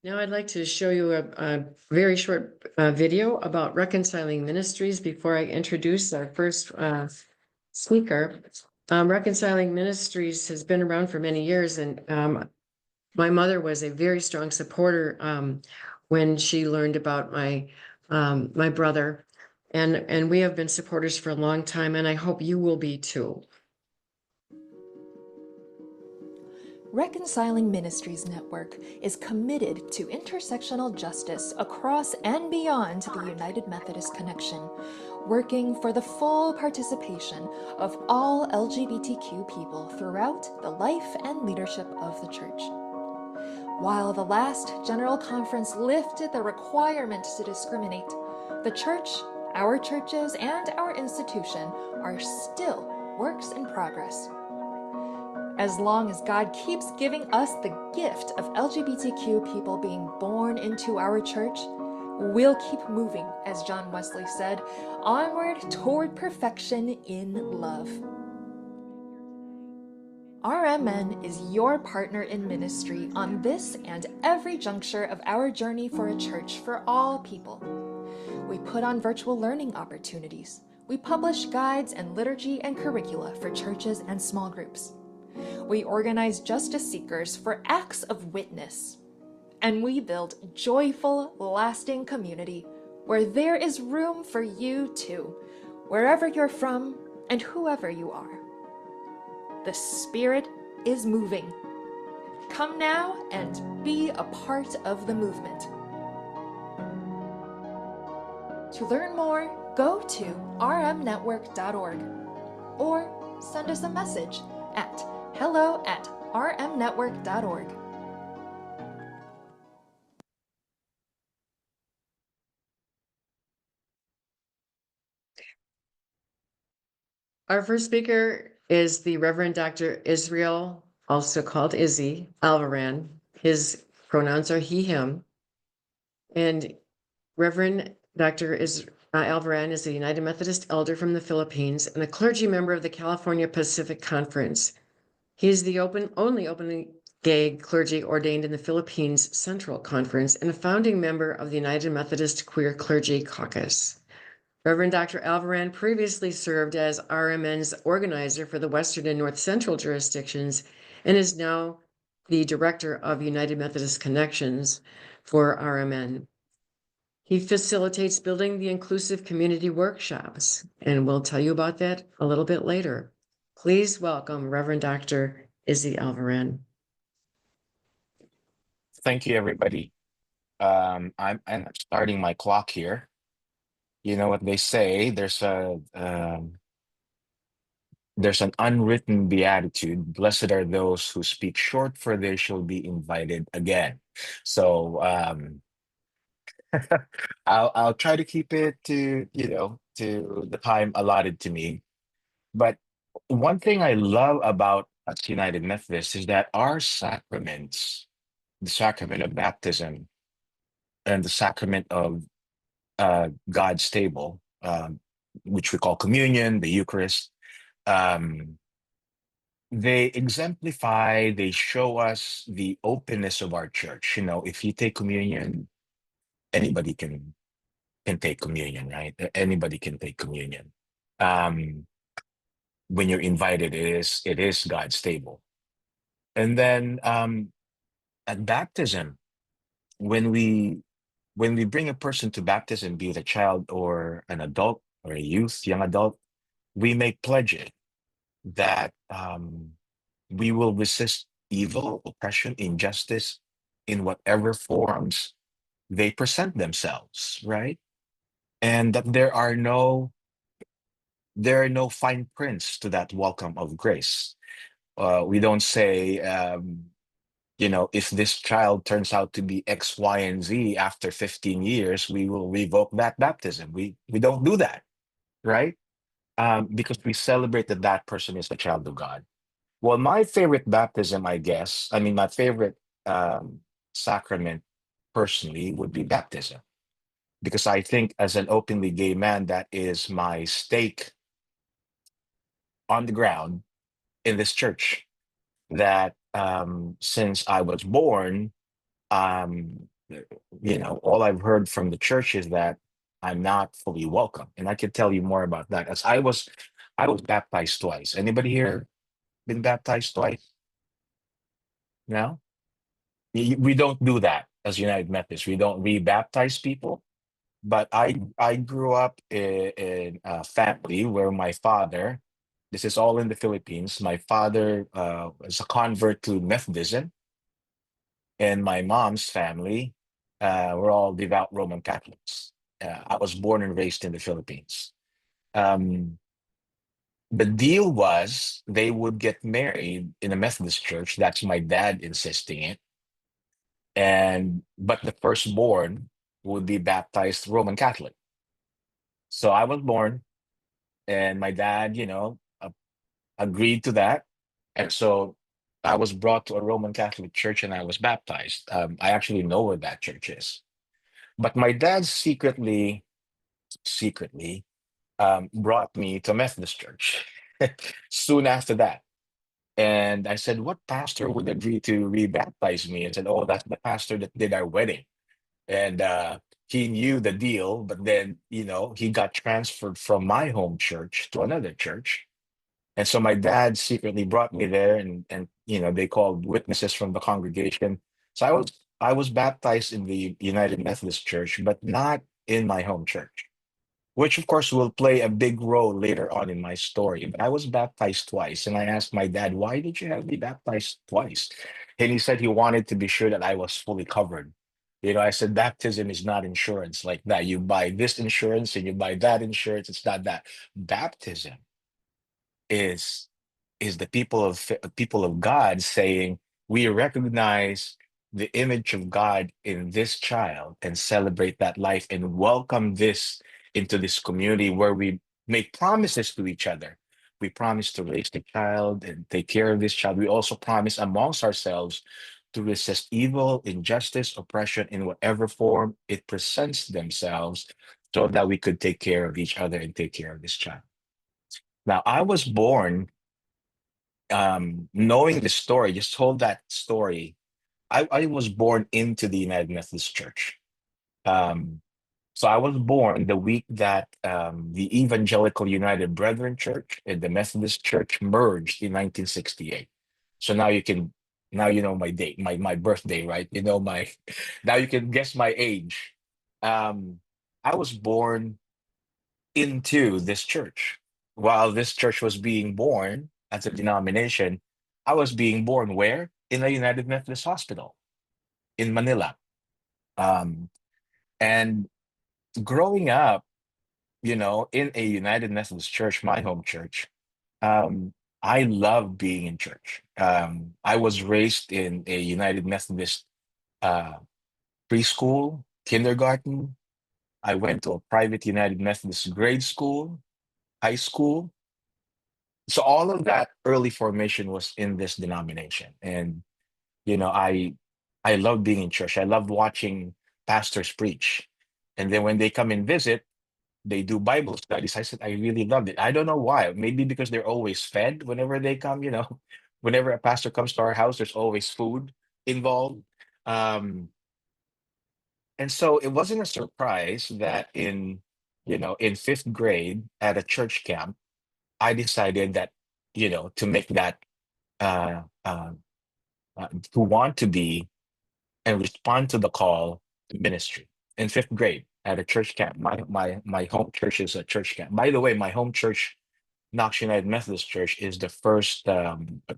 Now I'd like to show you a very short video about reconciling ministries before I introduce our first speaker. Reconciling Ministries has been around for many years, and my mother was a very strong supporter when she learned about my brother, and we have been supporters for a long time, and I hope you will be too. Reconciling Ministries Network is committed to intersectional justice across and beyond the United Methodist Connection, working for the full participation of all LGBTQ people throughout the life and leadership of the Church. While the last General Conference lifted the requirement to discriminate, the Church, our churches, and our institution are still works in progress. As long as God keeps giving us the gift of LGBTQ people being born into our church, we'll keep moving, as John Wesley said, onward toward perfection in love. RMN is your partner in ministry on this and every juncture of our journey for a church for all people. We put on virtual learning opportunities. We publish guides and liturgy and curricula for churches and small groups. We organize justice seekers for acts of witness. And we build joyful, lasting community where there is room for you too, wherever you're from and whoever you are. The Spirit is moving. Come now and be a part of the movement. To learn more, go to rmnetwork.org or send us a message at hello@rmnetwork.org. Our first speaker is the Reverend Dr. Israel, also called Izzy, Alvaran. His pronouns are he, him. And Reverend Dr. Alvaran is a United Methodist elder from the Philippines and a clergy member of the California Pacific Conference. He is the only openly gay clergy ordained in the Philippines Central Conference and a founding member of the United Methodist Queer Clergy Caucus. Reverend Dr. Alvaran previously served as RMN's organizer for the Western and North Central jurisdictions and is now the director of United Methodist Connections for RMN. He facilitates building the inclusive community workshops, and we'll tell you about that a little bit later. Please welcome Reverend Dr. Izzy Alvaran. Thank you, everybody. I'm starting my clock here. You know what they say, there's an unwritten beatitude. Blessed are those who speak short, for they shall be invited again. So I'll try to keep it to, to the time allotted to me. But one thing I love about us United Methodists is that our sacraments, the sacrament of baptism and the sacrament of God's table, which we call communion, the Eucharist, um, they exemplify, they show us the openness of our church. You know, if you take communion, anybody can take communion, right? Anybody can take communion. Um, when you're invited, it is God's table. And then at baptism, when we bring a person to baptism, be it a child or an adult or a youth, young adult, we make pledges that we will resist evil, oppression, injustice in whatever forms they present themselves, right? And that there are no fine prints to that welcome of grace. We don't say, if this child turns out to be X, Y, and Z after 15 years, we will revoke that baptism. We don't do that, right? Because we celebrate that that person is a child of God. Well, my favorite baptism, my favorite sacrament personally would be baptism, because I think as an openly gay man, that is my stake on the ground in this church. That since I was born, all I've heard from the church is that I'm not fully welcome. And I could tell you more about that. As I was baptized twice. Anybody here been baptized twice? No? We don't do that as United Methodists. We don't rebaptize people. But I grew up in a family where my father, this is all in the Philippines, my father was a convert to Methodism, and my mom's family were all devout Roman Catholics. I was born and raised in the Philippines. Um, the deal was they would get married in a Methodist church. That's my dad insisting it. And but the firstborn would be baptized Roman Catholic. So I was born, and my dad, agreed to that. And so I was brought to a Roman Catholic church and I was baptized. I actually know where that church is. But my dad secretly brought me to a Methodist church soon after that. And I said, "What pastor would agree to rebaptize me?" And said, "Oh, that's the pastor that did our wedding." And he knew the deal, but then, he got transferred from my home church to another church. And so my dad secretly brought me there, and they called witnesses from the congregation. So I was baptized in the United Methodist Church, but not in my home church, which of course will play a big role later on in my story. But I was baptized twice, and I asked my dad, "Why did you have me baptized twice?" And he said he wanted to be sure that I was fully covered. I said baptism is not insurance like that. You buy this insurance and you buy that insurance. It's not that. Baptism is the people of God saying, we recognize the image of God in this child and celebrate that life and welcome this into this community where we make promises to each other. We promise to raise the child and take care of this child. We also promise amongst ourselves to resist evil, injustice, oppression in whatever form it presents themselves, so that we could take care of each other and take care of this child. Now, I was born knowing the story, just told that story. I was born into the United Methodist Church. Um, so I was born the week that the Evangelical United Brethren Church and the Methodist Church merged in 1968. So now you know my date, my birthday, right? Now you can guess my age. Um, I was born into this church. While this church was being born as a denomination, I was being born where? In a United Methodist Hospital in Manila. Um, and growing up, in a United Methodist church, my home church, I love being in church. I was raised in a United Methodist uh, preschool, kindergarten. I went to a private United Methodist grade school, high school. So all of that early formation was in this denomination. And you know i I love being in church. I love watching pastors preach, and then when they come and visit, they do Bible studies. I said I really loved it. I don't know why. Maybe because they're always fed whenever they come. Whenever a pastor comes to our house, there's always food involved. Um and so it wasn't a surprise that in fifth grade at a church camp, I decided that to make that uh, uh, to want to be and respond to the call to ministry. In fifth grade at a church camp, my home church is a church camp. By the way, my home church, Knox United Methodist Church, is the first,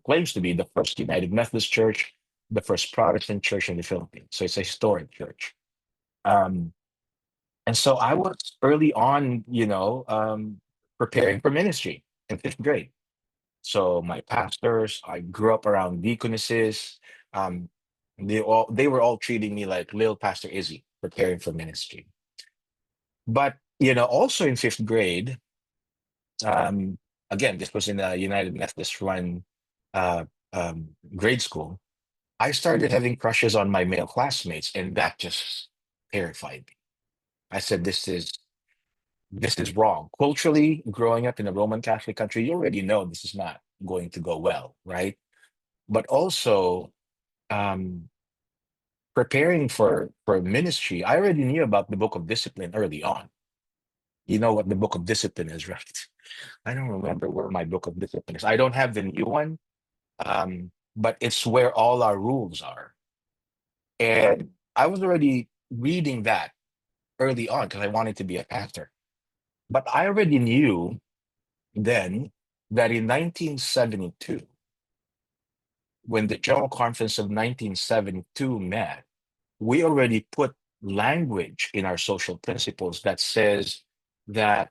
claims to be the first United Methodist Church, the first Protestant church in the Philippines. So it's a historic church. Um, and so I was early on, preparing for ministry in fifth grade. So my pastors, I grew up around deaconesses. Um, they were all treating me like little Pastor Izzy, preparing for ministry. But also in fifth grade, again, this was in a United Methodist run uh, grade school. I started having crushes on my male classmates, and that just terrified me. I said, this is wrong. Culturally, growing up in a Roman Catholic country, you already know this is not going to go well, right? But also, um, preparing for ministry, I already knew about the book of discipline early on. You know what the book of discipline is, right? I don't remember where my book of discipline is. I don't have the new one, but it's where all our rules are. And I was already reading that early on because I wanted to be a pastor. But I already knew then that in 1972, when the General Conference of 1972 met, we already put language in our social principles that says that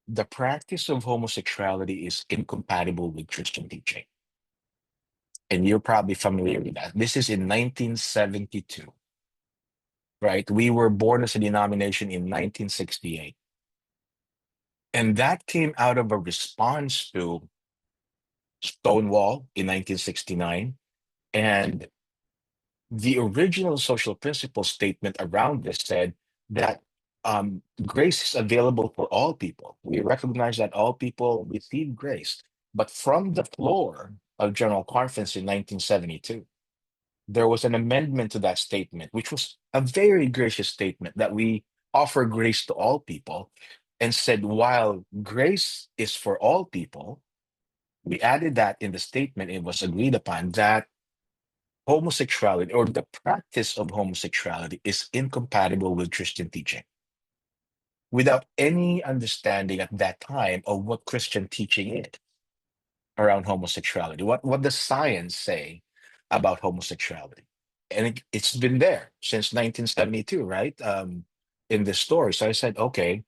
the practice of homosexuality is incompatible with Christian teaching. And you're probably familiar with that. This is in 1972, right? We were born as a denomination in 1968. And that came out of a response to Stonewall in 1969. And the original social principle statement around this said that grace is available for all people. We recognize that all people receive grace. But from the floor of General Conference in 1972, there was an amendment to that statement, which was a very gracious statement that we offer grace to all people, and said, while grace is for all people, we added that in the statement. It was agreed upon that homosexuality or the practice of homosexuality is incompatible with Christian teaching, without any understanding at that time of what Christian teaching is around homosexuality. What does science say about homosexuality? And it's been there since 1972, right? In this story. So I said, okay,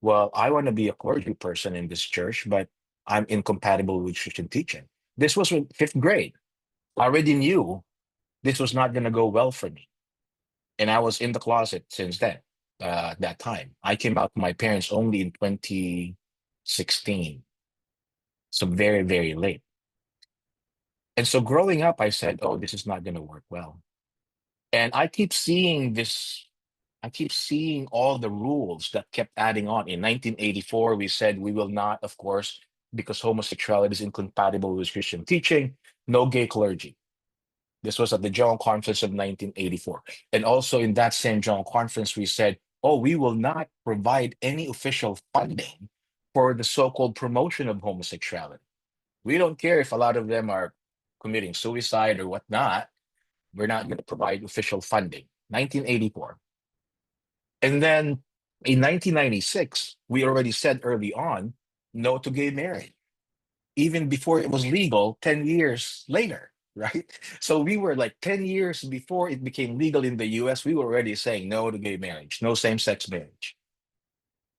well, I want to be a clergy person in this church, but I'm incompatible with Christian teaching. This was in fifth grade. I already knew this was not going to go well for me. And I was in the closet since then, that time. I came out to my parents only in 2016. So very, very late. And so growing up, I said, oh, this is not going to work well. And I keep seeing this, I keep seeing all the rules that kept adding on. In 1984, we said we will not, of course, because homosexuality is incompatible with Christian teaching, no gay clergy. This was at the General Conference of 1984. And also in that same General Conference, we said, oh, we will not provide any official funding for the so-called promotion of homosexuality. We don't care if a lot of them are committing suicide or whatnot. We're not going to provide official funding. 1984. And then in 1996, we already said early on, no to gay marriage, even before it was legal 10 years later, right? So we were like 10 years before it became legal in the US, we were already saying no to gay marriage, no same-sex marriage.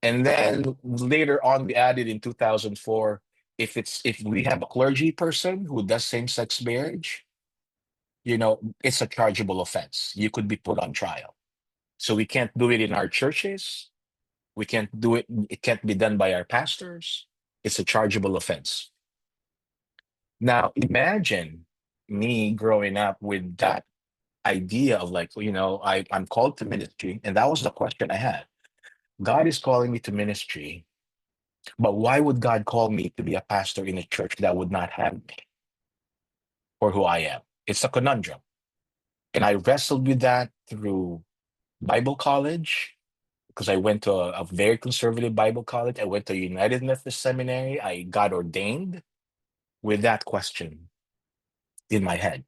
And then later on, we added in 2004, if we have a clergy person who does same-sex marriage, it's a chargeable offense. You could be put on trial. So we can't do it in our churches. We can't do it. It can't be done by our pastors. It's a chargeable offense. Now, imagine me growing up with that idea of like, I'm called to ministry. And that was the question I had. God is calling me to ministry, but why would God call me to be a pastor in a church that would not have me for who I am? It's a conundrum. And I wrestled with that through Bible college, because I went to a very conservative Bible college. I went to United Methodist Seminary. I got ordained with that question in my head.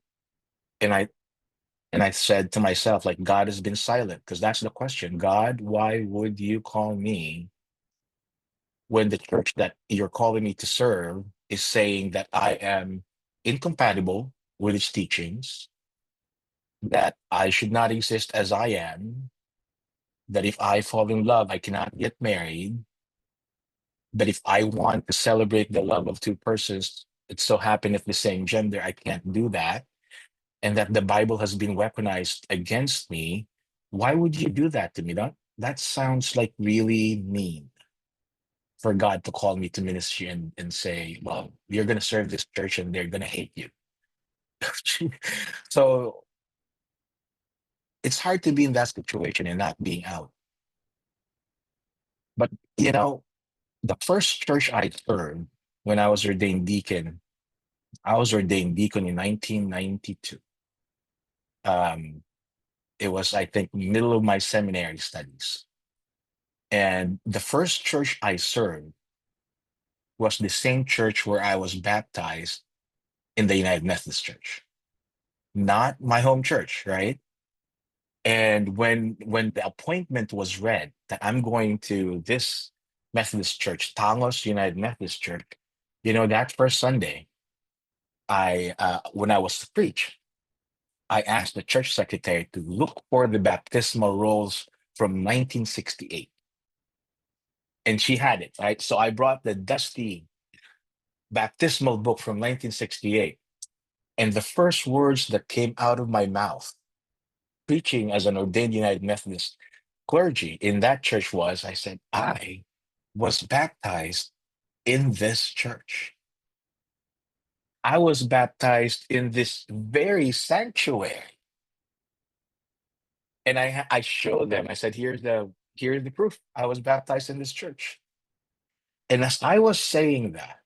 And I said to myself, like, God has been silent, because that's the question. God, why would you call me when the church that you're calling me to serve is saying that I am incompatible with its teachings, that I should not exist as I am, that if I fall in love, I cannot get married, that if I want to celebrate the love of two persons, it so happen if the same gender, I can't do that, and that the Bible has been weaponized against me. Why would you do that to me? That sounds like really mean for God to call me to ministry and say, well, you're going to serve this church and they're going to hate you. So it's hard to be in that situation and not being out. But, the first church I served when I was ordained deacon, I was ordained deacon in 1992. Um, It was, I think, middle of my seminary studies. And the first church I served was the same church where I was baptized in the United Methodist Church, not my home church, right? And when the appointment was read that I'm going to this Methodist church, Tangos United Methodist Church, that first Sunday, I when I was to preach, I asked the church secretary to look for the baptismal rolls from 1968, and she had it, right? So I brought the dusty baptismal book from 1968, and the first words that came out of my mouth, preaching as an ordained United Methodist clergy in that church, was I said, I was baptized in this church. I was baptized in this very sanctuary. And I showed them, I said, here's the proof. I was baptized in this church. And as I was saying that,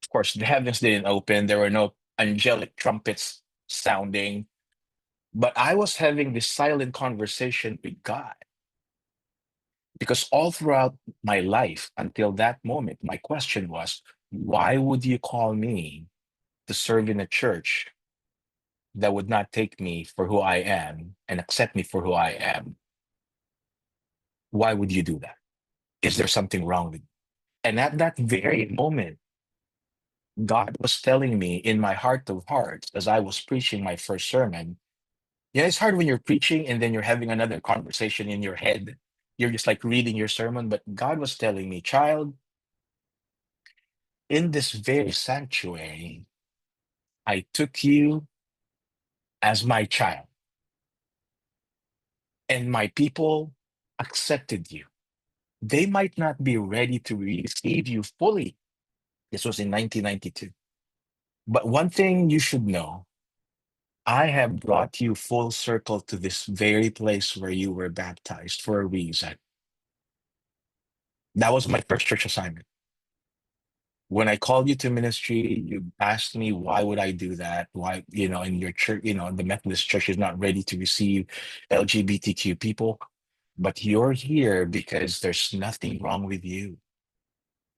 of course, the heavens didn't open. There were no angelic trumpets sounding, but I was having this silent conversation with God. Because all throughout my life until that moment, my question was, why would you call me to serve in a church that would not take me for who I am and accept me for who I am? Why would you do that? Is there something wrong with me? And at that very moment, God was telling me in my heart of hearts as I was preaching my first sermon. Yeah, it's hard when you're preaching and then you're having another conversation in your head. You're just like reading your sermon, but God was telling me, child, in this very sanctuary, I took you as my child, and my people accepted you. They might not be ready to receive you fully. This was in 1992. But one thing you should know, I have brought you full circle to this very place where you were baptized for a reason. That was my first church assignment. When I called you to ministry, you asked me, why would I do that? Why, in your church, the Methodist church is not ready to receive LGBTQ people, but you're here because there's nothing wrong with you.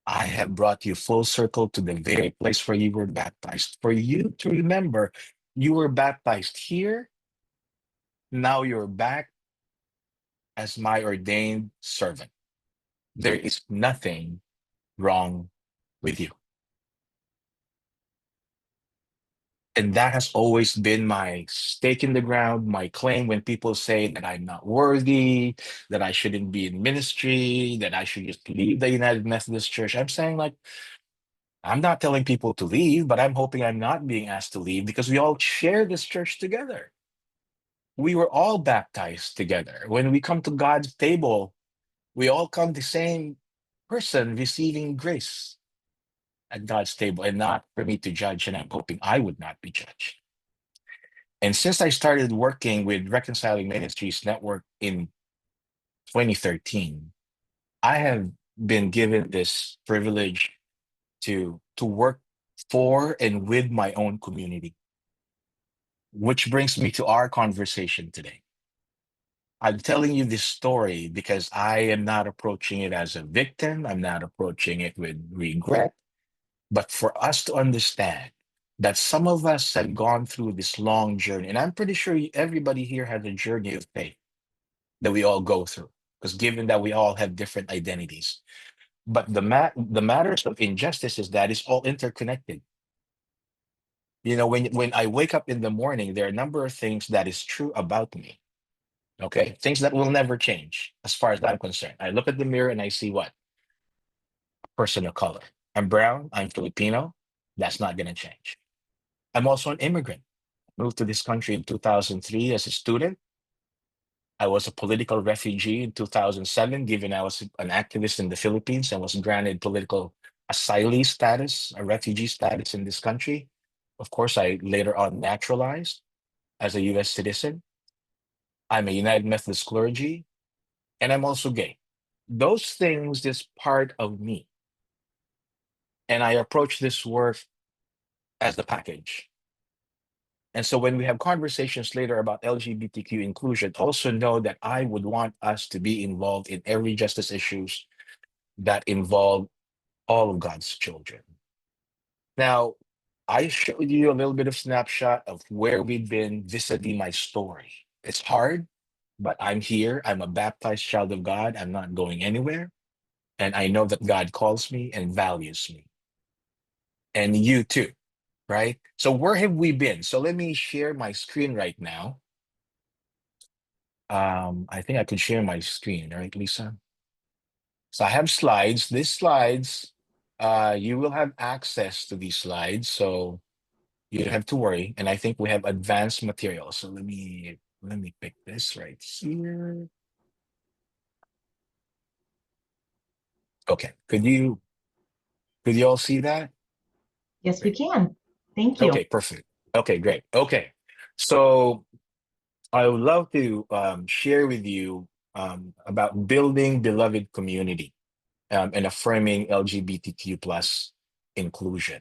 I have brought you full circle to the very place where you were baptized. For you to remember, you were baptized here. Now you're back as my ordained servant. There is nothing wrong with you. And that has always been my stake in the ground, my claim when people say that I'm not worthy, that I shouldn't be in ministry, that I should just leave the United Methodist Church. I'm saying, like, I'm not telling people to leave, but I'm hoping I'm not being asked to leave because we all share this church together. We were all baptized together. When we come to God's table, we all come the same person receiving grace at God's table, and not for me to judge. And I'm hoping I would not be judged. And since I started working with Reconciling Ministries Network in 2013, I have been given this privilege to work for and with my own community, which brings me to our conversation today. I'm telling you this story because I am not approaching it as a victim. I'm not approaching it with regret, but for us to understand that some of us have gone through this long journey, and I'm pretty sure everybody here has a journey of faith that we all go through, because given that we all have different identities, but the matters of injustice is that it's all interconnected. When I wake up in the morning, there are a number of things that is true about me. Okay, things that will never change as far as I'm concerned. I look at the mirror and I see what? A person of color. I'm brown. I'm Filipino. That's not going to change. I'm also an immigrant. Moved to this country in 2003 as a student. I was a political refugee in 2007, given I was an activist in the Philippines and was granted political asylee status, a refugee status in this country. Of course, I later on naturalized as a US citizen. I'm a United Methodist clergy, and I'm also gay. Those things is part of me. And I approach this work as the package. And so when we have conversations later about LGBTQ inclusion, also know that I would want us to be involved in every justice issues that involve all of God's children. Now, I showed you a little bit of snapshot of where we've been vis-a-vis my story. It's hard, but I'm here. I'm a baptized child of God. I'm not going anywhere. And I know that God calls me and values me. And you too, right? So where have we been? So let me share my screen right now. I think I could share my screen, right, Lisa? So I have slides. These slides, you will have access to these slides. So you don't have to worry. And I think we have advanced material. So let me pick this right here. Okay. Could you all see that? Yes, we Great. can. Thank you. Okay, perfect. Okay, great. Okay. So I would love to share with you about building beloved community and affirming LGBTQ plus inclusion.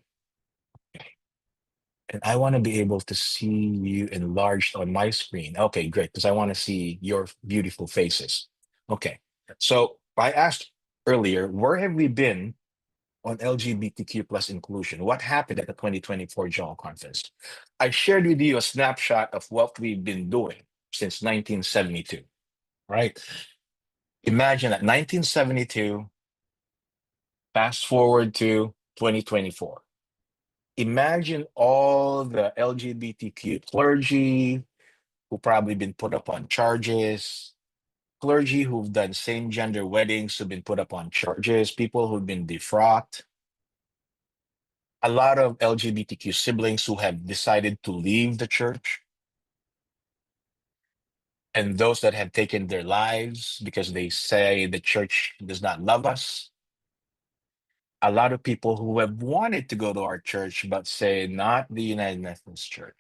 And I want to be able to see you enlarged on my screen. Okay, great, because I want to see your beautiful faces. Okay, so I asked earlier, where have we been on LGBTQ plus inclusion? What happened at the 2024 General Conference? I shared with you a snapshot of what we've been doing since 1972, right? Imagine that 1972, fast forward to 2024. Imagine all the LGBTQ clergy who probably been put up on charges, clergy who've done same gender weddings who've been put up on charges, people who've been defrocked, a lot of LGBTQ siblings who have decided to leave the church, and those that have taken their lives because they say the church does not love us. A lot of people who have wanted to go to our church but say not the United Methodist Church.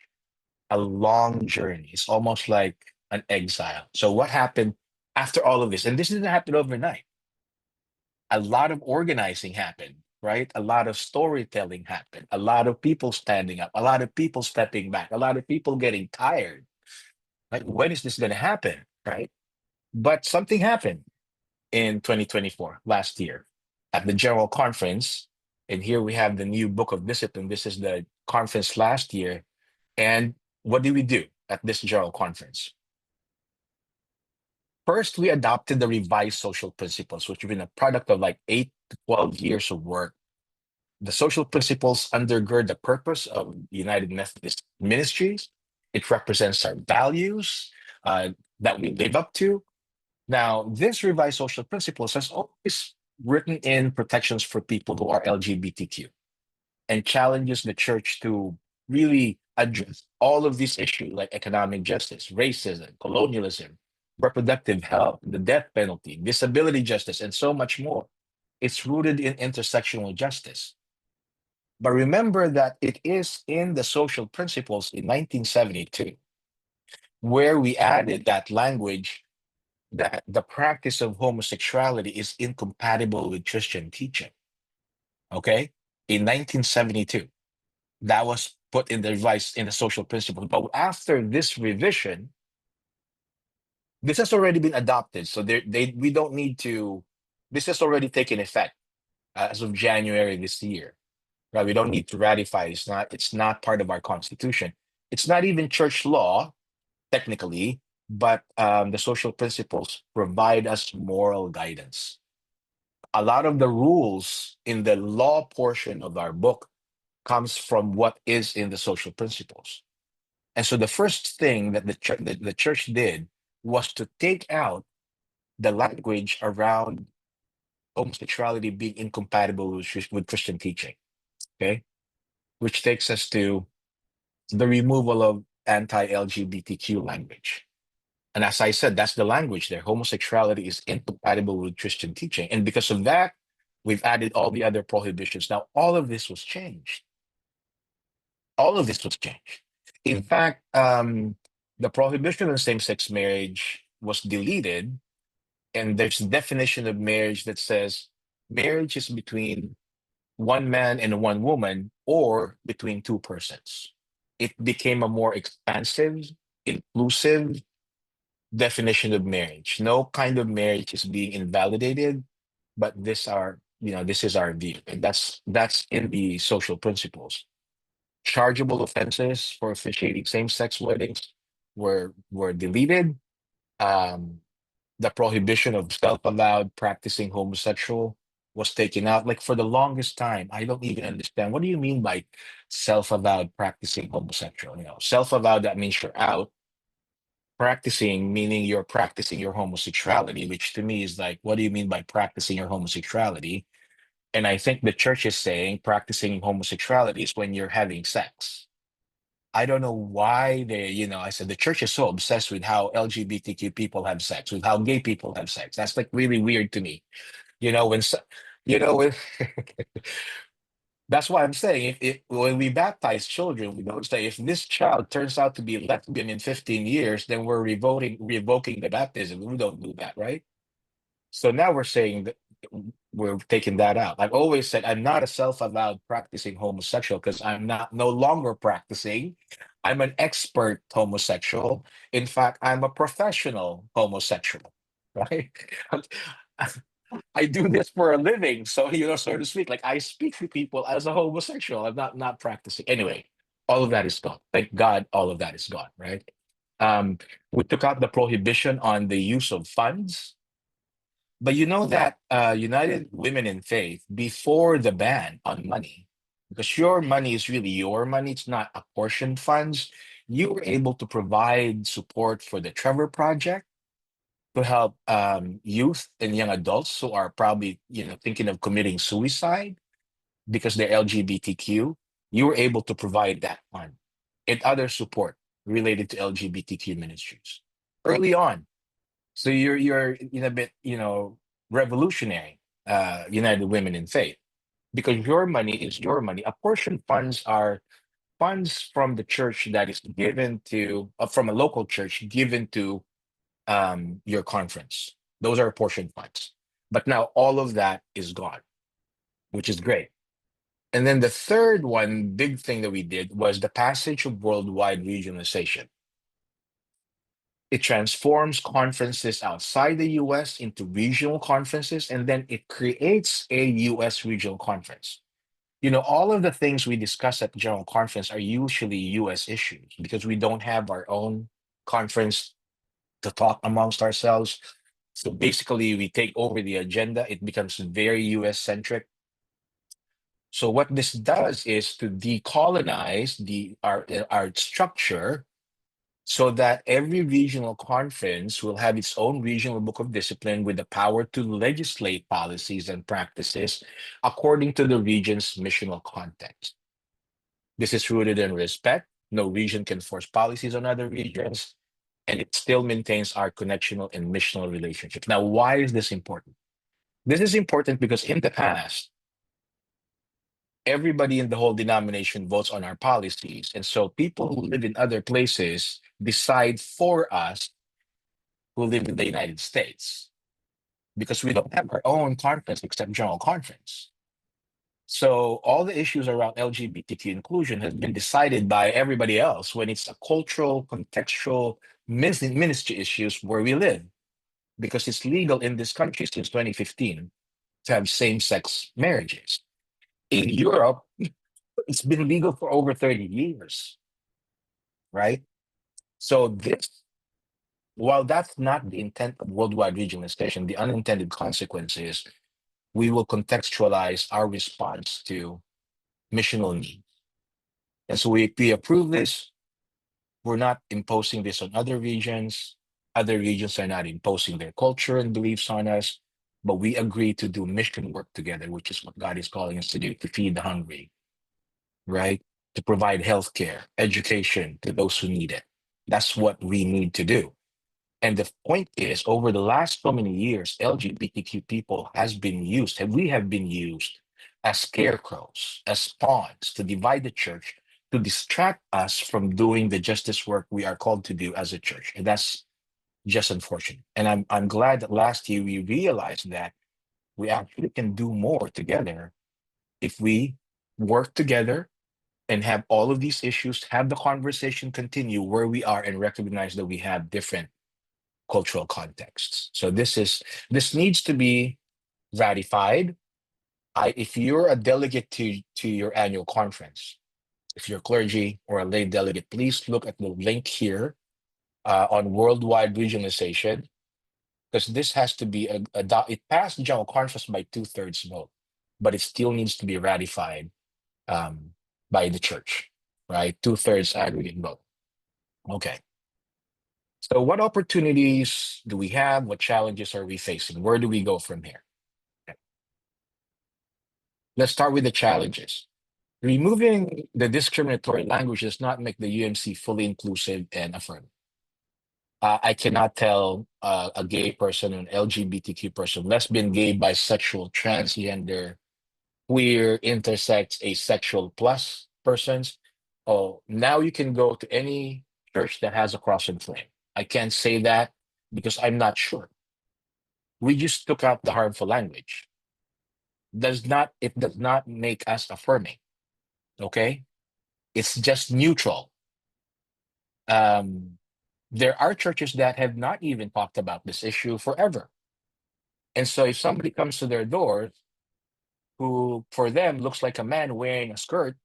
A long journey. It's almost like an exile. So what happened after all of this? And this didn't happen overnight. A lot of organizing happened, right? A lot of storytelling happened. A lot of people standing up. A lot of people stepping back. A lot of people getting tired. Like, when is this going to happen, right? But something happened in 2024, last year, at the General Conference. And here we have the new Book of Discipline. This is the conference last year. And what did we do at this General Conference? First, we adopted the revised social principles, which have been a product of like 8 to 12 years of work. The social principles undergird the purpose of United Methodist Ministries. It represents our values that we live up to. Now, this revised social principles has always written in protections for people who are LGBTQ and challenges the church to really address all of these issues like economic justice, racism, colonialism, reproductive health, the death penalty, disability justice, and so much more. It's rooted in intersectional justice. But remember that it is in the social principles in 1972 where we added that language that the practice of homosexuality is incompatible with Christian teaching. Okay? In 1972. That was put in the revised in the social principles. But after this revision, this has already been adopted. So we don't need to, this has already taken effect as of January this year. Right? We don't need to ratify it. It's not part of our constitution. It's not even church law, technically, but the social principles provide us moral guidance. A lot of the rules in the law portion of our book comes from what is in the social principles. And so the first thing that the church did was to take out the language around homosexuality being incompatible with Christian teaching. Okay, which takes us to the removal of anti-LGBTQ language. And as I said, that's the language there. Homosexuality is incompatible with Christian teaching. And because of that, we've added all the other prohibitions. Now, all of this was changed. All of this was changed. In fact, the prohibition on same-sex marriage was deleted, and there's a definition of marriage that says marriage is between one man and one woman or between two persons. it became a more expansive, inclusive definition of marriage. No kind of marriage is being invalidated, but this is our view, and that's in the social principles. Chargeable offenses for officiating same-sex weddings were deleted. Um, the prohibition of self-allowed practicing homosexual was taken out. Like for the longest time, I don't even understand. What do you mean by self-allowed practicing homosexual? Self-allowed, that means you're out. Practicing, meaning you're practicing your homosexuality, which to me is like, what do you mean by practicing your homosexuality? And I think the church is saying practicing homosexuality is when you're having sex. I don't know why I said the church is so obsessed with how LGBTQ people have sex, with how gay people have sex. That's like really weird to me. You know, when, so- when that's why I'm saying if when we baptize children, we don't say if this child turns out to be lesbian in 15 years, then we're revoking the baptism. We don't do that, right? So now we're saying that we're taking that out. I've always said I'm not a self-avowed practicing homosexual because I'm not no longer practicing. I'm an expert homosexual. In fact, I'm a professional homosexual, right? I do this for a living, so so to speak, like I speak to people as a homosexual. I'm not practicing. Anyway, all of that is gone. Thank God, all of that is gone, right? Um, we took out the prohibition on the use of funds, but you know that United Women in Faith, before the ban on money, because your money is really your money, it's not apportioned funds, you were able to provide support for the Trevor Project to help youth and young adults who are probably thinking of committing suicide because they're LGBTQ. You were able to provide that fund and other support related to LGBTQ ministries early on. So you're in a bit, revolutionary, United Women in Faith, because your money is your money. Apportioned funds are funds from the church that is given to from a local church given to your conference. Those are apportioned funds. But now all of that is gone, which is great. And then the third one big thing that we did was the passage of worldwide regionalization. It transforms conferences outside the US into regional conferences, and then it creates a US regional conference. All of the things we discuss at the General Conference are usually US issues because we don't have our own conference to talk amongst ourselves. So basically, we take over the agenda. It becomes very US centric. So what this does is to decolonize our structure so that every regional conference will have its own regional book of discipline with the power to legislate policies and practices according to the region's missional context. This is rooted in respect. No region can force policies on other regions, and it still maintains our connectional and missional relationships. Now, why is this important? This is important because in the past, everybody in the whole denomination votes on our policies. And so people who live in other places decide for us who live in the United States because we don't have our own conference except General Conference. So all the issues around LGBTQ inclusion has been decided by everybody else when it's a cultural, contextual, ministry issues where we live, because it's legal in this country since 2015 to have same-sex marriages. In Europe, it's been legal for over 30 years, right? So this, while that's not the intent of worldwide regionalization, the unintended consequence is we will contextualize our response to missional needs. And so we approve this. We're not imposing this on other regions. Other regions are not imposing their culture and beliefs on us, but we agree to do mission work together, which is what God is calling us to do, to feed the hungry, right? To provide healthcare, education to those who need it. That's what we need to do. And the point is, over the last so many years, LGBTQ people has been used, and we have been used as scarecrows, as pawns to divide the church, to distract us from doing the justice work we are called to do as a church. And that's just unfortunate. And I'm glad that last year we realized that we actually can do more together if we work together and have all of these issues, have the conversation continue where we are and recognize that we have different cultural contexts. So this needs to be ratified. If you're a delegate to your annual conference, if you're clergy or a lay delegate, please look at the link here on worldwide regionalization, because this has to be it passed general conference by 2/3 vote, but it still needs to be ratified um, by the church, right? 2/3 aggregate vote. Okay. So what opportunities do we have? What challenges are we facing? Where do we go from here? Okay. Let's start with the challenges. Removing the discriminatory language does not make the UMC fully inclusive and affirming. I cannot tell a gay person, an LGBTQ person, lesbian, gay, bisexual, transgender, queer, intersex, asexual plus persons. Oh, now you can go to any church that has a cross and flame. I can't say that because I'm not sure. We just took out the harmful language. It does not make us affirming. Okay? It's just neutral. Um, there are churches that have not even talked about this issue forever. And so if somebody comes to their door who for them looks like a man wearing a skirt,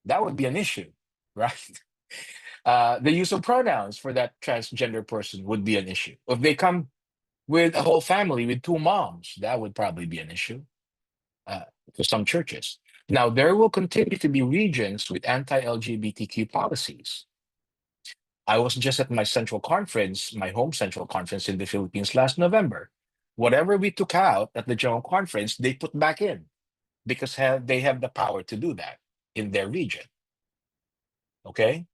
that would be an issue, right? The use of pronouns for that transgender person would be an issue. If they come with a whole family with two moms, that would probably be an issue for some churches. Now, there will continue to be regions with anti-LGBTQ policies. I was just at my central conference, my home central conference in the Philippines last November. Whatever we took out at the general conference, they put back in because they have the power to do that in their region. Okay?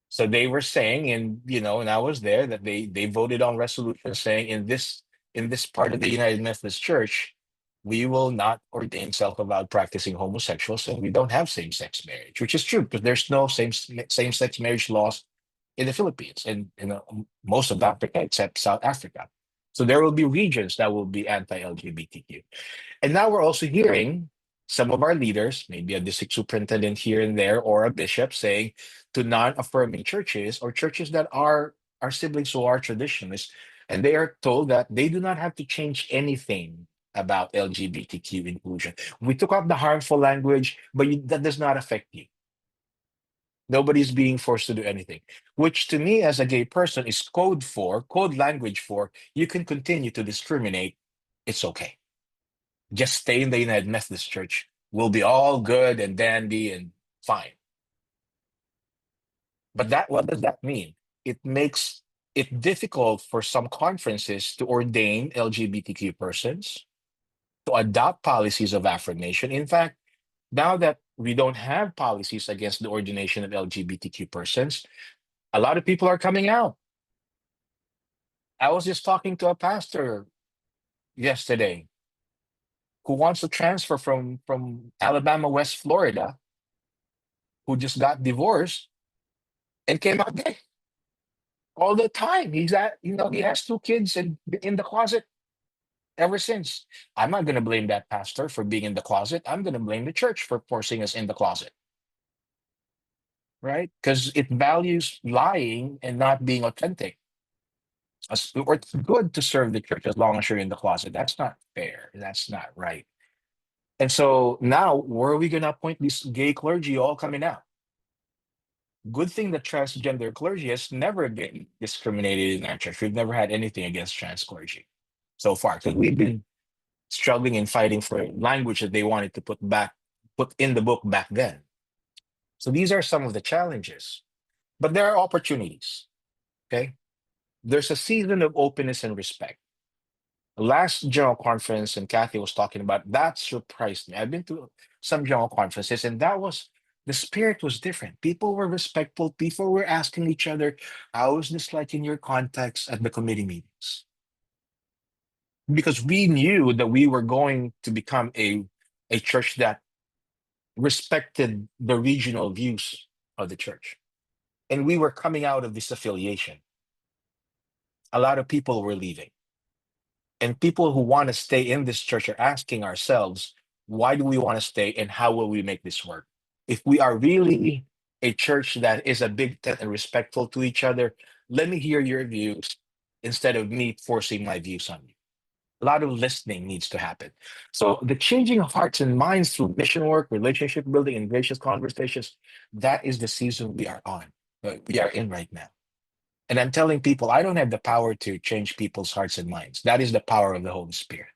So they were saying, and I was there, that they voted on resolution saying in this part of the United Methodist Church, we will not ordain self-avowed practicing homosexuals, and we don't have same-sex marriage, which is true because there's no same-sex marriage laws in the Philippines and most of Africa except South Africa. So there will be regions that will be anti-LGBTQ. And now we're also hearing some of our leaders, maybe a district superintendent here and there, or a bishop saying to non-affirming churches or churches that are our siblings who are traditionalists, and they are told that they do not have to change anything about LGBTQ inclusion. We took out the harmful language, but that does not affect you. Nobody's being forced to do anything, which to me as a gay person is code language for you can continue to discriminate. It's okay. Just stay in the United Methodist Church. We'll be all good and dandy and fine. But what does that mean? It makes it difficult for some conferences to ordain LGBTQ persons, to adopt policies of affirmation. In fact, now that we don't have policies against the ordination of LGBTQ persons, a lot of people are coming out. I was just talking to a pastor yesterday who wants to transfer from Alabama, West Florida, who just got divorced and came out gay all the time. He has two kids and been in the closet ever since. I'm not going to blame that pastor for being in the closet. I'm going to blame the church for forcing us in the closet, right? Because it values lying and not being authentic. Or it's good to serve the church as long as you're in the closet. That's not fair. That's not right. And so now, where are we going to appoint these gay clergy all coming out? Good thing that transgender clergy has never been discriminated in our church. We've never had anything against trans clergy so far because we've been struggling and fighting for language that they wanted to put in the book back then. So these are some of the challenges, but there are opportunities. Okay, there's a season of openness and respect. Last general conference, and Kathy was talking about that, surprised me. I've been to some general conferences, and the spirit was different. People were respectful. People were asking each other, how is this like in your context at the committee meetings? Because we knew that we were going to become a church that respected the regional views of the church. And we were coming out of this affiliation. A lot of people were leaving. And people who want to stay in this church are asking ourselves, why do we want to stay and how will we make this work? If we are really a church that is a big tent and respectful to each other. Let me hear your views instead of me forcing my views on you. A lot of listening needs to happen. So the changing of hearts and minds through mission work, relationship building, and gracious conversations, that is the season we are on, we are in right now. And I'm telling people, I don't have the power to change people's hearts and minds. That is the power of the Holy Spirit.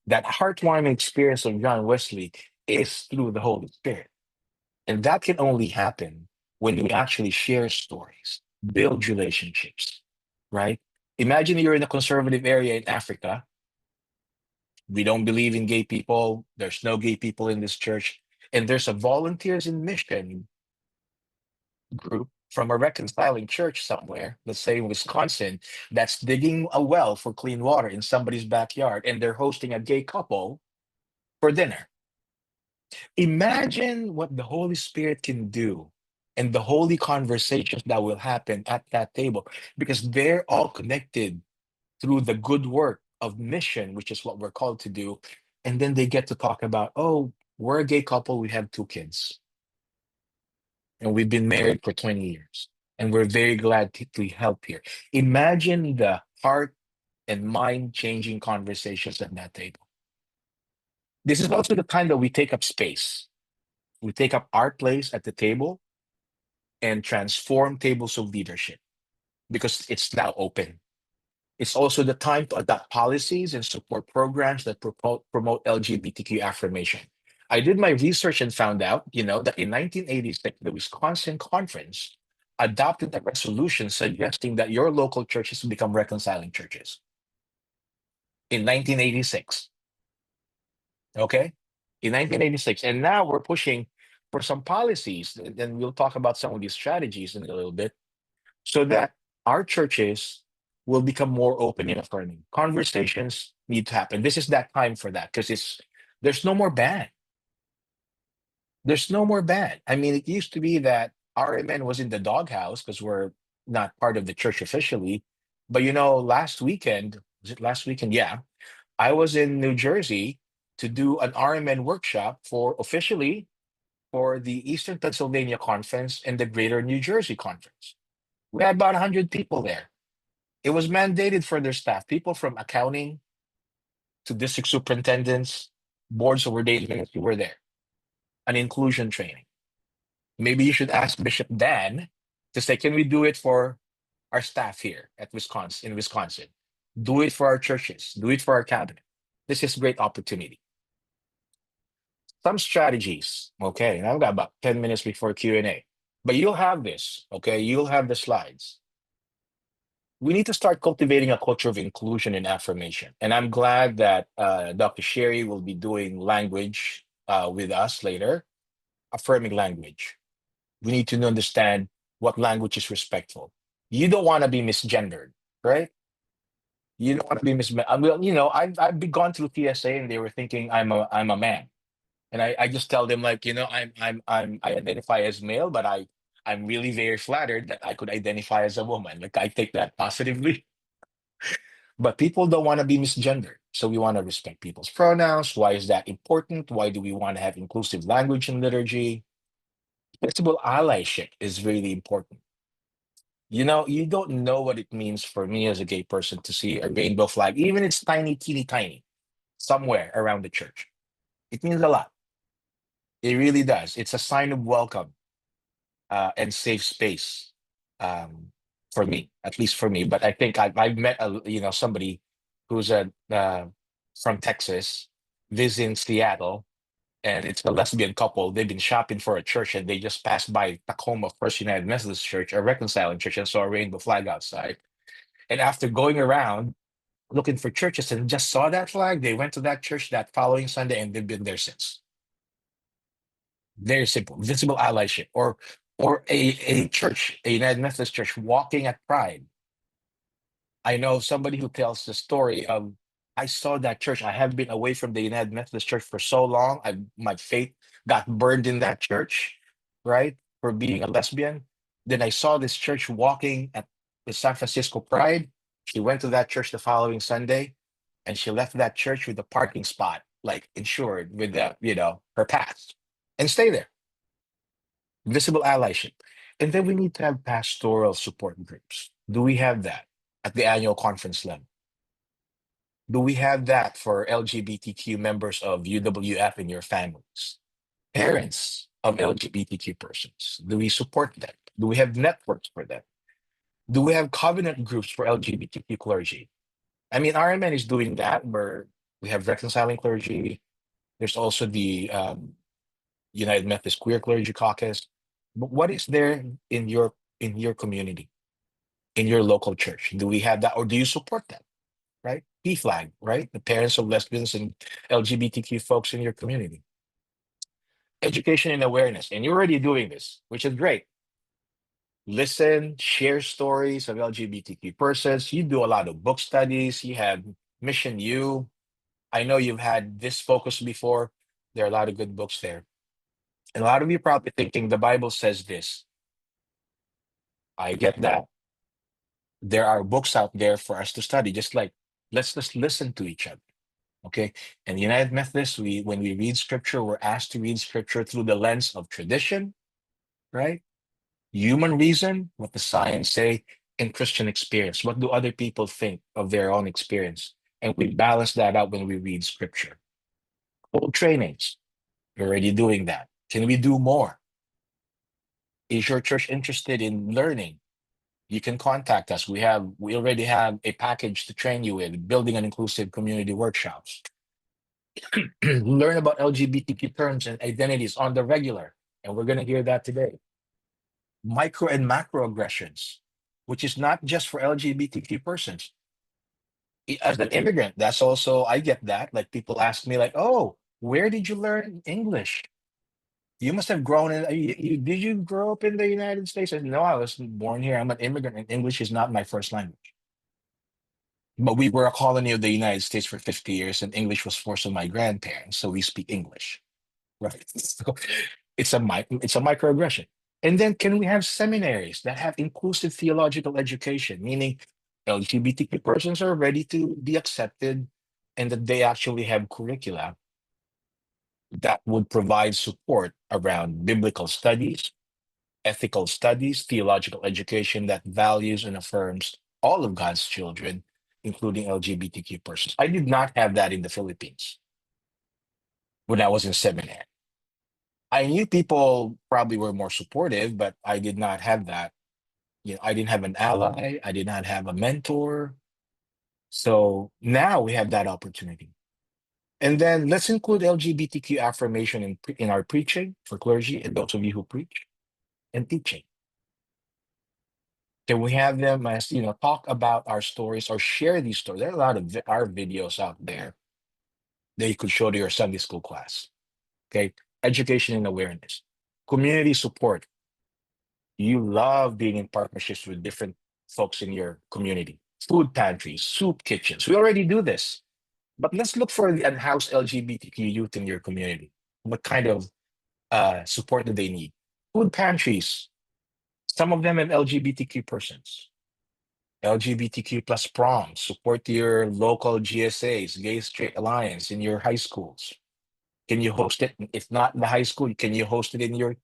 That heartwarming experience of John Wesley is through the Holy Spirit. And that can only happen when we actually share stories, build relationships, right? Imagine you're in a conservative area in Africa. We don't believe in gay people. There's no gay people in this church. And there's a volunteers in mission group from a reconciling church somewhere, let's say in Wisconsin, that's digging a well for clean water in somebody's backyard, and they're hosting a gay couple for dinner. Imagine what the Holy Spirit can do and the holy conversations that will happen at that table, because they're all connected through the good work of mission, which is what we're called to do. And then they get to talk about, oh, we're a gay couple, we have 2 kids, and we've been married for 20 years, and we're very glad to help here. Imagine the heart and mind changing conversations at that table. This is also the time that we take up space. We take up our place at the table and transform tables of leadership because it's now open. It's also the time to adopt policies and support programs that promote LGBTQ affirmation. I did my research and found out, that in 1986, the Wisconsin Conference adopted a resolution suggesting that your local churches become reconciling churches. In 1986, okay? In 1986. And now we're pushing for some policies, and we'll talk about some of these strategies in a little bit, so that our churches will become more open and affirming. Conversations need to happen. This is that time for that, because there's no more ban. There's no more ban. I mean, it used to be that RMN was in the doghouse because we're not part of the church officially. But last weekend, was it last weekend? Yeah. I was in New Jersey to do an RMN workshop for the Eastern Pennsylvania Conference and the Greater New Jersey Conference. We had about 100 people there. It was mandated for their staff, people from accounting to district superintendents, boards of ordained who were there, an inclusion training. Maybe you should ask Bishop Dan to say, can we do it for our staff here at Wisconsin, in Wisconsin? Do it for our churches, do it for our cabinet. This is a great opportunity. Some strategies, okay, and I've got about 10 minutes before Q&A, but you'll have this, okay? You'll have the slides. We need to start cultivating a culture of inclusion and affirmation. And I'm glad that Dr. Sherry will be doing language with us later, affirming language. We need to understand what language is respectful. You don't want to be misgendered, right? You don't want to be well, I've been gone through TSA and they were thinking I'm a man. And I just tell them, like, I identify as male, but I'm really very flattered that I could identify as a woman. Like, I take that positively. But people don't want to be misgendered. So we want to respect people's pronouns. Why is that important? Why do we want to have inclusive language in liturgy? Flexible allyship is really important. You don't know what it means for me as a gay person to see a rainbow flag, even it's tiny, teeny, tiny, somewhere around the church. It means a lot. It really does. It's a sign of welcome and safe space, for me, at least for me. But I think I've met somebody who's from Texas, lives in Seattle, and it's a lesbian couple. They've been shopping for a church, and they just passed by Tacoma First United Methodist Church, a reconciling church, and saw a rainbow flag outside. And after going around looking for churches and just saw that flag, they went to that church that following Sunday, and they've been there since. Very simple, visible allyship, or a church, a United Methodist church, walking at Pride. I know somebody who tells the story of, I saw that church. I have been away from the United Methodist Church for so long. My faith got burned in that church, right? For being a lesbian. Then I saw this church walking at the San Francisco Pride. She went to that church the following Sunday, and she left that church with a parking spot, like insured with her pass, and stay there. visible allyship. And then we need to have pastoral support groups. Do we have that at the annual conference level? Do we have that for LGBTQ members of UWF in your families? Parents of LGBTQ persons? Do we support them? Do we have networks for them? Do we have covenant groups for LGBTQ clergy? I mean, RMN is doing that where we have reconciling clergy. There's also the United Methodist Queer Clergy Caucus. But what is there in your community, in your local church? Do we have that, or do you support that? Right? PFLAG, right? The parents of lesbians and LGBTQ folks in your community. Education and awareness, and you're already doing this, which is great. Listen, share stories of LGBTQ persons. You do a lot of book studies. You have Mission U. I know you've had this focus before. There are a lot of good books there. And a lot of you probably thinking the Bible says this. I get that. There are books out there for us to study, just like let's just listen to each other. Okay. And United Methodists, when we read scripture, we're asked to read scripture through the lens of tradition, right? Human reason, what the science say, and Christian experience. What do other people think of their own experience? And we balance that out when we read scripture. Whole trainings, we're already doing that. Can we do more? Is your church interested in learning? You can contact us. We already have a package to train you in building an inclusive community workshops. Learn about LGBTQ terms and identities on the regular. And we're going to hear that today. Micro and macroaggressions, which is not just for LGBTQ persons. As an immigrant, that's also, I get that. Like people ask me like, oh, where did you learn English? You must have grown in, did you grow up in the United States? I said, no, I was born here. I'm an immigrant and English is not my first language. But we were a colony of the United States for 50 years and English was forced on my grandparents. So we speak English, right? So it's a microaggression. And then can we have seminaries that have inclusive theological education, meaning LGBTQ persons are ready to be accepted and that they actually have curricula that would provide support around biblical studies, ethical studies, theological education that values and affirms all of God's children, including LGBTQ persons. I did not have that in the Philippines when I was in seminary. I knew people probably were more supportive, but I did not have that. You know, I didn't have an ally. I did not have a mentor. So now we have that opportunity. And then let's include LGBTQ affirmation in our preaching for clergy and those of you who preach and teaching. Can we have them as, talk about our stories or share these stories? There are a lot of our videos out there that you could show to your Sunday school class. Okay. Education and awareness, community support. You love being in partnerships with different folks in your community, food pantries, soup kitchens. We already do this, but let's look for the unhoused LGBTQ youth in your community. What kind of support do they need? Food pantries. Some of them have LGBTQ persons. LGBTQ plus proms. Support your local GSAs, Gay Straight Alliance, in your high schools. Can you host it? If not in the high school, can you host it in your,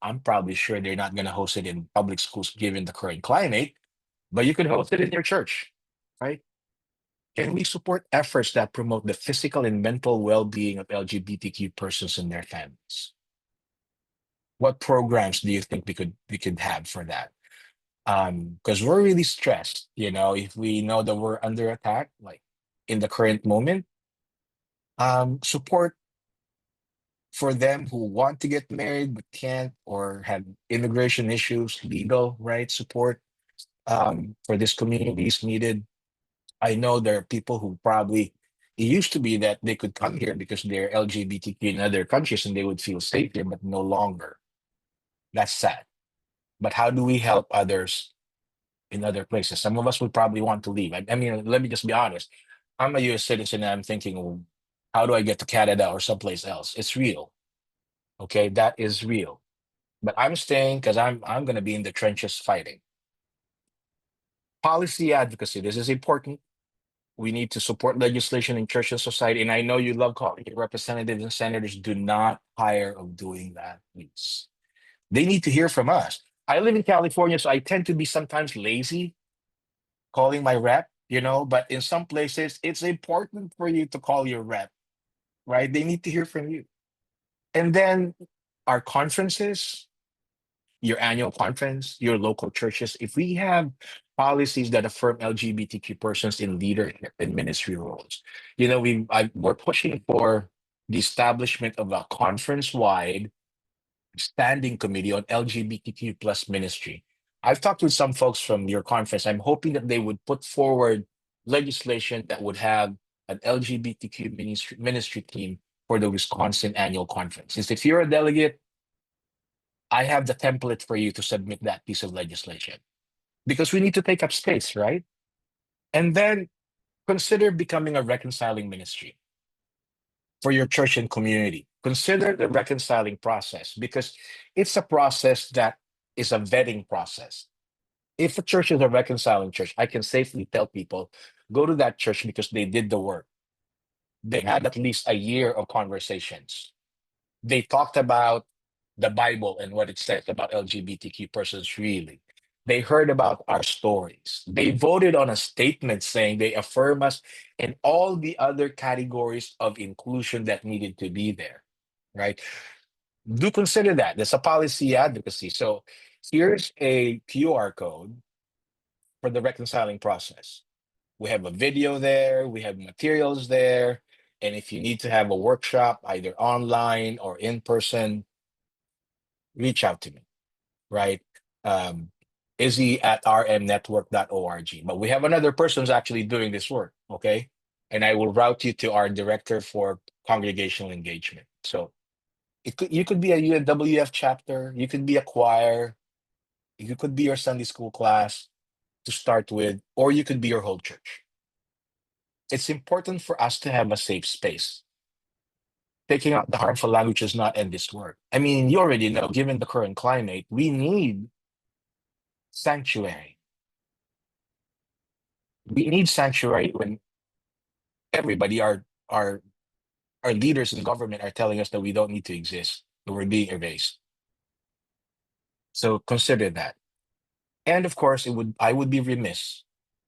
I'm probably sure they're not going to host it in public schools given the current climate, but you can host it in your church, right? Can we support efforts that promote the physical and mental well-being of LGBTQ persons and their families? What programs do you think we could have for that? Because we're really stressed, if we know that we're under attack, like in the current moment, support for them who want to get married but can't, or have immigration issues, legal right support for this community is needed. I know there are people who probably, it used to be that they could come here because they're LGBTQ in other countries and they would feel safe here, but no longer. That's sad. But how do we help others in other places? Some of us would probably want to leave. I mean, let me just be honest. I'm a US citizen and I'm thinking, well, how do I get to Canada or someplace else? It's real. Okay, that is real. But I'm staying because I'm going to be in the trenches fighting. Policy advocacy. This is important. We need to support legislation in church and society. And I know you love calling your representatives and senators. Do not tire of doing that, please. They need to hear from us. I live in California, so I tend to be sometimes lazy calling my rep, but in some places, it's important for you to call your rep, right? They need to hear from you. And then our conferences, your annual conference, your local churches, if we have policies that affirm LGBTQ persons in leadership and ministry roles, we're pushing for the establishment of a conference-wide standing committee on LGBTQ plus ministry. I've talked with some folks from your conference. I'm hoping that they would put forward legislation that would have an LGBTQ ministry team for the Wisconsin annual conference. Since if you're a delegate, I have the template for you to submit that piece of legislation because we need to take up space, right? And then consider becoming a reconciling ministry for your church and community. Consider the reconciling process because it's a process that is a vetting process. If a church is a reconciling church, I can safely tell people go to that church because they did the work. They had at least a year of conversations. They talked about the Bible and what it says about LGBTQ persons really. They heard about our stories. They voted on a statement saying they affirm us in all the other categories of inclusion that needed to be there, right? Do consider that. There's a policy advocacy. So here's a QR code for the reconciling process. We have a video there, we have materials there. And if you need to have a workshop, either online or in person, reach out to me, right? Um, Izzy at rmnetwork.org. But we have another person who's actually doing this work, okay? And I will route you to our director for congregational engagement. So you could be a UNWF chapter, you could be a choir, you could be your Sunday school class to start with, or you could be your whole church. It's important for us to have a safe space. Taking out the harmful language does not end this work. I mean, you already know, given the current climate, we need sanctuary. We need sanctuary when everybody, our leaders in government are telling us that we don't need to exist, that we're being erased. So consider that. And of course, I would be remiss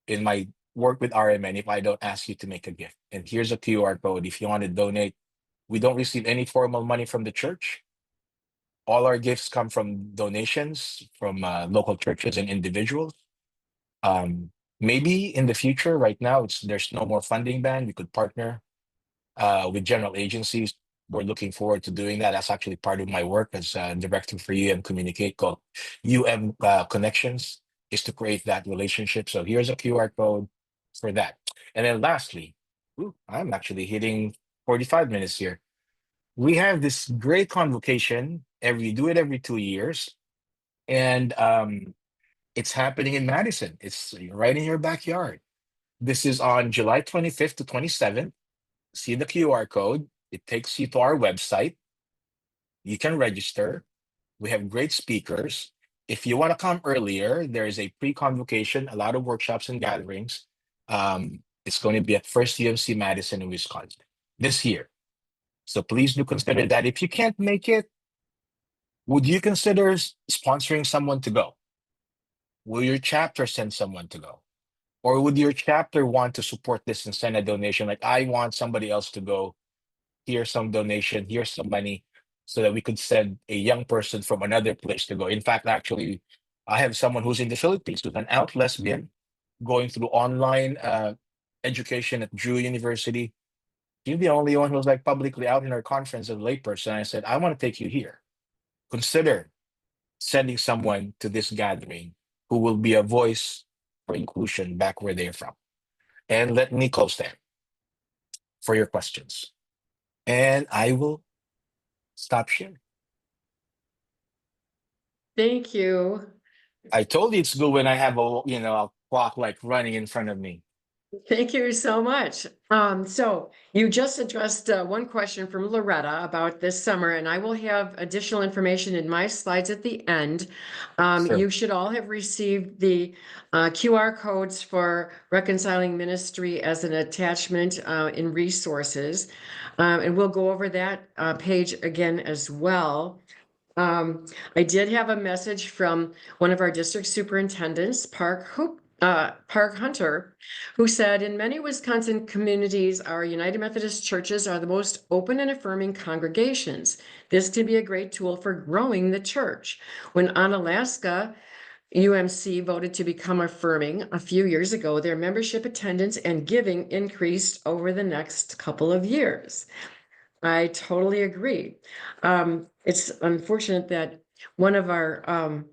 in my work with RMN if I don't ask you to make a gift. And here's a QR code if you want to donate. We don't receive any formal money from the church. All our gifts come from donations from local churches and individuals. Maybe in the future, right now, there's no more funding ban. We could partner with general agencies. We're looking forward to doing that. That's actually part of my work as director for UM Communicate called UM Connections, is to create that relationship. So here's a QR code for that. And then lastly, I'm actually hitting 45 minutes here. We have this great convocation. Do it every 2 years. And it's happening in Madison. It's right in your backyard. This is on July 25th to 27th. See the QR code. It takes you to our website. You can register. We have great speakers. If you want to come earlier, there is a pre-convocation, a lot of workshops and gatherings. It's going to be at First UMC Madison in Wisconsin this year. So please do consider that. If you can't make it, would you consider sponsoring someone to go? Will your chapter send someone to go? Or would your chapter want to support this and send a donation? Like, I want somebody else to go. Here's some donation, here's some money, so that we could send a young person from another place to go. In fact, actually, I have someone who's in the Philippines who's an out lesbian going through online education at Drew University. She's the only one who's like publicly out in her conference as a layperson. I said, I want to take you here. Consider sending someone to this gathering who will be a voice for inclusion back where they're from. And let me close there for your questions. And I will stop sharing. Thank you. I told you it's good when I have a clock like running in front of me. Thank you so much. So you just addressed one question from Loretta about this summer, and I will have additional information in my slides at the end. Sure. You should all have received the QR codes for Reconciling Ministry as an attachment in resources. And we'll go over that page again as well. I did have a message from one of our district superintendents, Park Hunter, who said, in many Wisconsin communities, our United Methodist churches are the most open and affirming congregations. This can be a great tool for growing the church. When Onalaska UMC voted to become affirming a few years ago, their membership attendance and giving increased over the next couple of years. I totally agree. It's unfortunate that one of our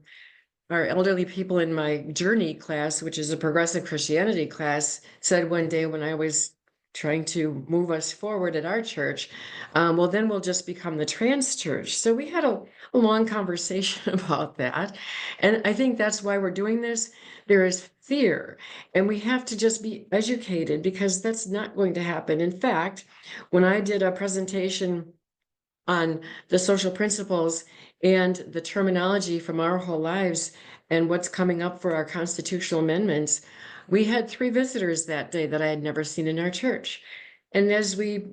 elderly people in my journey class, which is a progressive Christianity class, said one day when I was trying to move us forward at our church, well, then we'll just become the trans church. So we had a long conversation about that. And I think that's why we're doing this. There is fear, and we have to just be educated because that's not going to happen. In fact, when I did a presentation on the social principles and the terminology from our whole lives and what's coming up for our constitutional amendments, we had 3 visitors that day that I had never seen in our church. And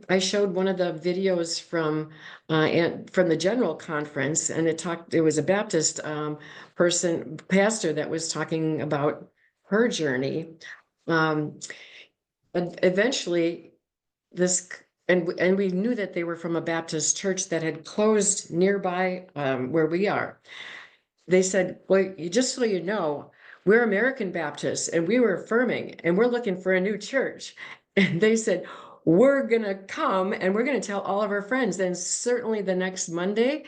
I showed one of the videos from the general conference, and it was a Baptist pastor that was talking about her journey. And eventually and we knew that they were from a Baptist church that had closed nearby where we are. They said, well, just so you know, we're American Baptists and we were affirming and we're looking for a new church. And they said, we're going to come and we're going to tell all of our friends. Then certainly the next Monday,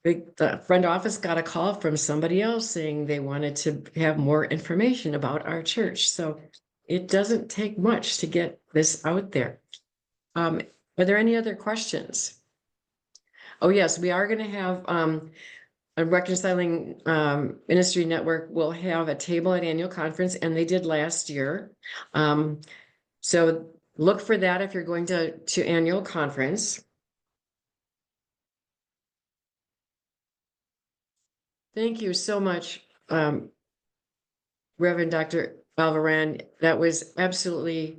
the friend office got a call from somebody else saying they wanted to have more information about our church. So it doesn't take much to get this out there. Are there any other questions? Oh, yes, we are going to have a Reconciling Ministry Network will have a table at annual conference, and they did last year. So look for that if you're going to annual conference. Thank you so much, Reverend Dr. Alvaran. That was absolutely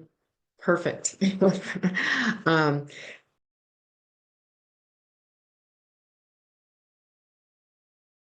perfect.